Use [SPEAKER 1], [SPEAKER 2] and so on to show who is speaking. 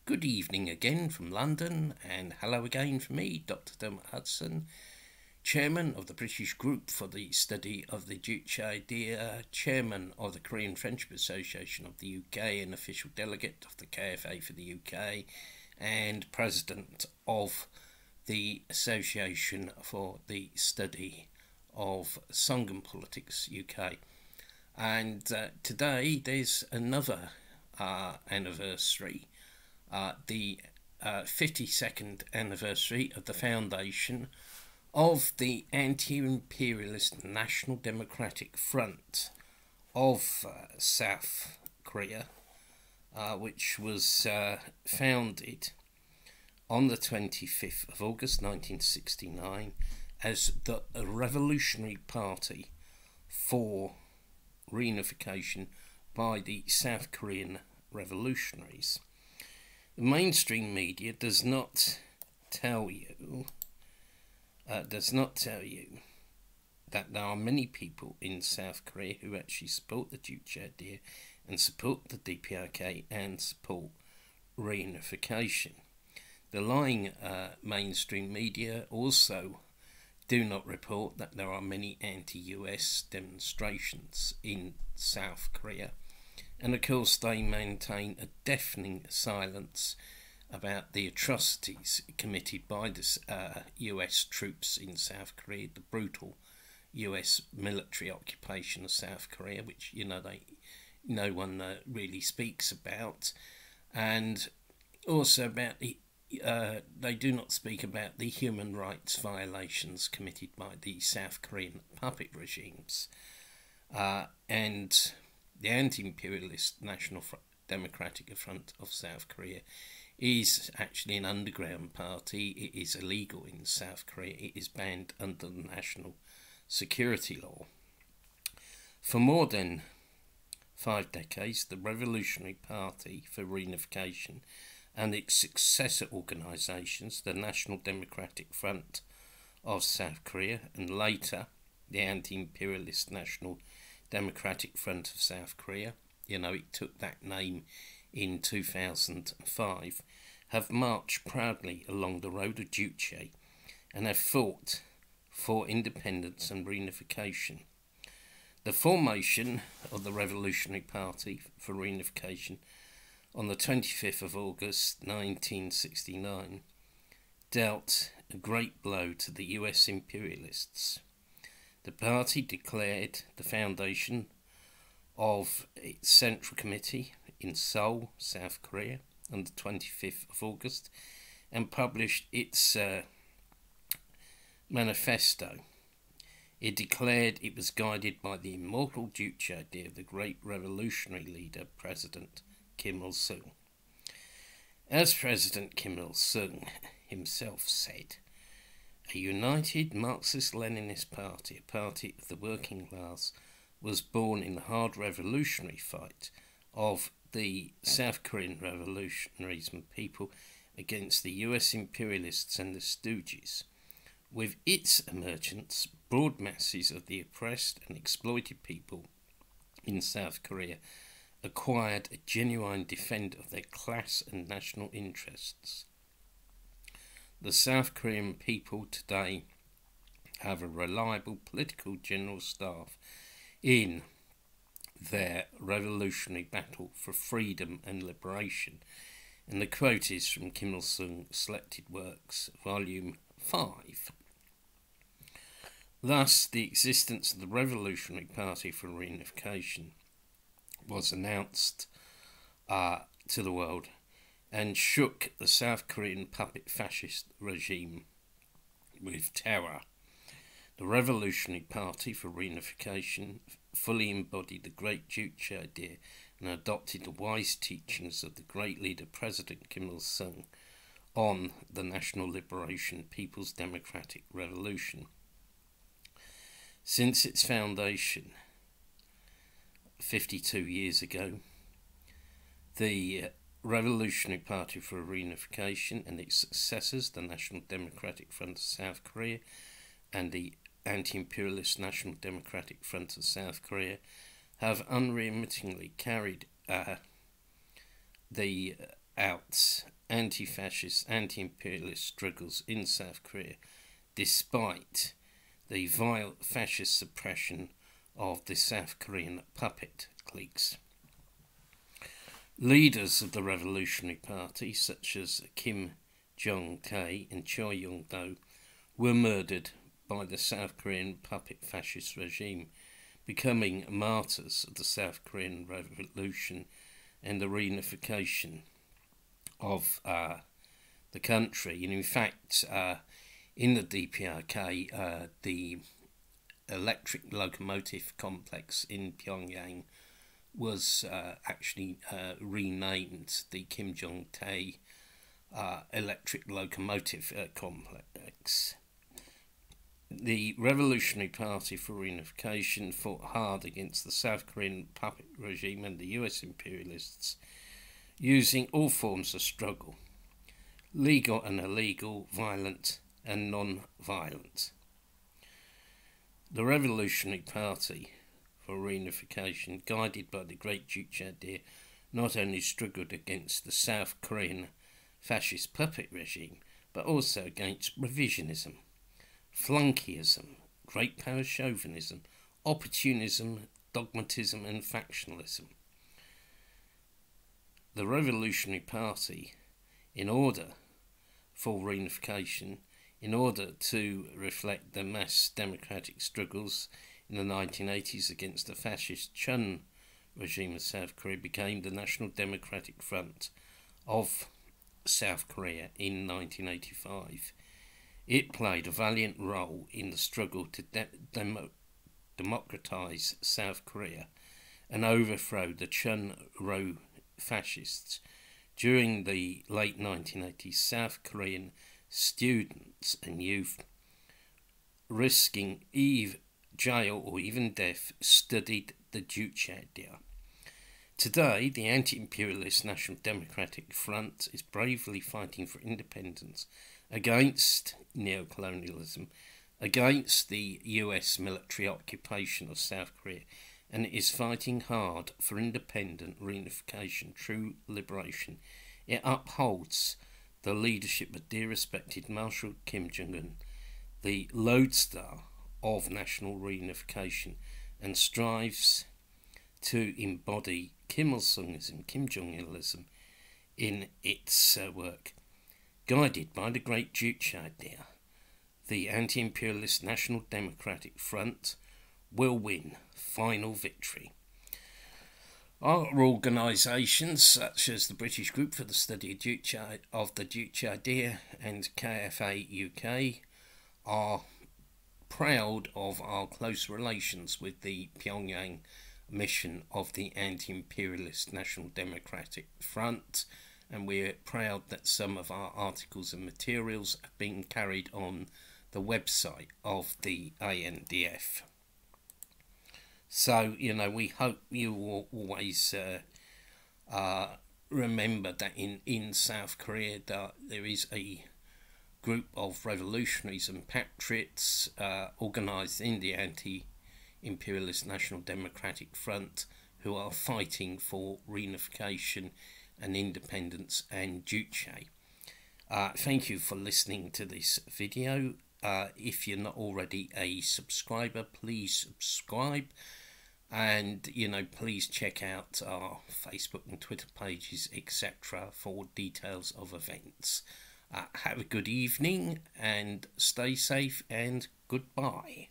[SPEAKER 1] Good evening again from London, and hello again from me, Dr. Dermot Hudson, Chairman of the British Group for the Study of the Juche Idea, Chairman of the Korean Friendship Association of the UK, and official delegate of the KFA for the UK, and President of the Association for the Study of Songun Politics UK. And today there's another anniversary, the 52nd anniversary of the foundation of the Anti-Imperialist National Democratic Front of South Korea, which was founded on the 25th of August 1969 as the Revolutionary Party for Reunification by the South Korean revolutionaries. The mainstream media does not tell you that there are many people in South Korea who actually support the Juche idea and support the DPRK and support reunification. The lying mainstream media also do not report that there are many anti-US demonstrations in South Korea. And of course they maintain a deafening silence about the atrocities committed by the US troops in South Korea, the brutal US military occupation of South Korea, which no one really speaks about, and also about they do not speak about the human rights violations committed by the South Korean puppet regimes, and the Anti-Imperialist National Democratic Front of South Korea is actually an underground party. It is illegal in South Korea. It is banned under the national security law. For more than 5 decades, the Revolutionary Party for Reunification and its successor organisations, the National Democratic Front of South Korea, and later the Anti-Imperialist National Democratic Front of South Korea, it took that name in 2005, have marched proudly along the road of Juche and have fought for independence and reunification. The formation of the Revolutionary Party for Reunification on the 25th of August 1969 dealt a great blow to the US imperialists. The party declared the foundation of its Central Committee in Seoul, South Korea, on the 25th of August and published its manifesto. It declared it was guided by the immortal Juche idea of the great revolutionary leader, President Kim Il-sung. As President Kim Il-sung himself said, a united Marxist-Leninist party, a party of the working class, was born in the hard revolutionary fight of the South Korean revolutionaries and people against the US imperialists and the Stooges. With its emergence, broad masses of the oppressed and exploited people in South Korea acquired a genuine defence of their class and national interests. The South Korean people today have a reliable political general staff in their revolutionary battle for freedom and liberation. And the quote is from Kim Il-sung Selected Works, Volume 5. Thus, the existence of the Revolutionary Party for Reunification was announced to the world and shook the South Korean puppet fascist regime with terror. The Revolutionary Party for Reunification fully embodied the great Juche idea and adopted the wise teachings of the great leader President Kim Il-sung on the National Liberation People's Democratic Revolution. Since its foundation 52 years ago, the Revolutionary Party for Reunification and its successors, the National Democratic Front of South Korea and the Anti-Imperialist National Democratic Front of South Korea, have unremittingly carried the out anti-fascist, anti-imperialist struggles in South Korea, despite the vile fascist suppression of the South Korean puppet cliques. Leaders of the Revolutionary Party, such as Kim Jong-tae and Choi Yong-do, were murdered by the South Korean puppet fascist regime, becoming martyrs of the South Korean Revolution and the reunification of the country. And in fact, in the DPRK, the electric locomotive complex in Pyongyang was actually renamed the Kim Jong-tae electric locomotive complex. The Revolutionary Party for Reunification fought hard against the South Korean puppet regime and the US imperialists, using all forms of struggle, legal and illegal, violent and non-violent. The Revolutionary Party for Reunification, guided by the great Juche, not only struggled against the South Korean fascist puppet regime, but also against revisionism, flunkyism, great power chauvinism, opportunism, dogmatism and factionalism. The Revolutionary Party, in order for reunification, in order to reflect the mass democratic struggles in the 1980s against the fascist Chun regime of South Korea, became the National Democratic Front of South Korea in 1985. It played a valiant role in the struggle to democratize South Korea and overthrow the Chun-ro fascists. During the late 1980s, South Korean students and youth, risking jail or even death, studied the Juche idea. Today, the Anti-Imperialist National Democratic Front is bravely fighting for independence against neocolonialism, against the US military occupation of South Korea, and it is fighting hard for independent reunification, true liberation. It upholds the leadership of dear respected Marshal Kim Jong-un, the lodestar of national reunification, and strives to embody Kim Il-sungism, Kim Jong-ilism in its work. Guided by the great Juche idea, the Anti-Imperialist National Democratic Front will win final victory. Our organisations such as the British Group for the Study of the Juche Idea and KFA UK are proud of our close relations with the Pyongyang mission of the Anti-Imperialist National Democratic Front, and we're proud that some of our articles and materials have been carried on the website of the ANDF. So, we hope you will always remember that in South Korea there is a group of revolutionaries and patriots organised in the Anti-Imperialist National Democratic Front who are fighting for reunification and independence and Juche. Thank you for listening to this video. If you're not already a subscriber, please subscribe, and please check out our Facebook and Twitter pages, etc., for details of events. Have a good evening and stay safe, and goodbye.